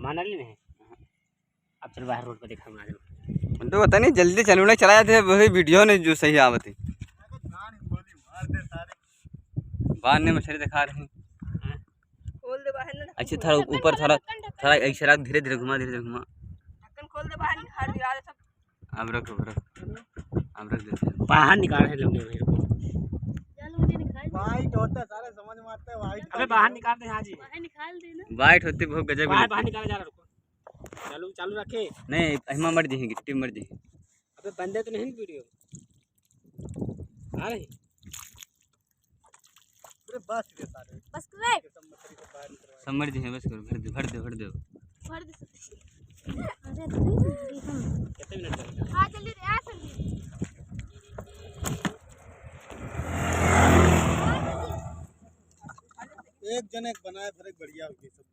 माना नहीं है। अब चल बाहर रोड पर देखा बना दो तो पता नहीं जल्दी चलू ना चलाया थे वही वीडियो ने जो सही आवत है बाहर ने मछली दिखा रही खोल दे बाहर ना। अच्छी थोड़ा ऊपर थोड़ा थोड़ा एक शराब धीरे धीरे घुमा ढक्कन खोल दे बाहर निकाल दिया सब। अब रख अब रख देते बाहर निकाल है लोग ने मेरे को। चल मुझे निकाल। वाइट होता है सारे समझ में आता है वाइट। अबे बाहर निकाल दे हां जी। बाहर निकाल दे ना। वाइट होती बहुत गजब बाहर बाहर निकाल जा रहा रुको। चालू चालू रखे। नहीं अहिमा मर जी गिट्टी मर जी। अबे बंदे तो नहीं वीडियो आ रहे पूरे बस के सारे बस कर सब मछली को बाहर निकलवा। सब मर जी हैं बस करो भर दो भर दे। अरे कितने मिनट लगेगा? हां जल्दी दे आ जल्दी। एक जने बनाया फिर एक बढ़िया होगी सब।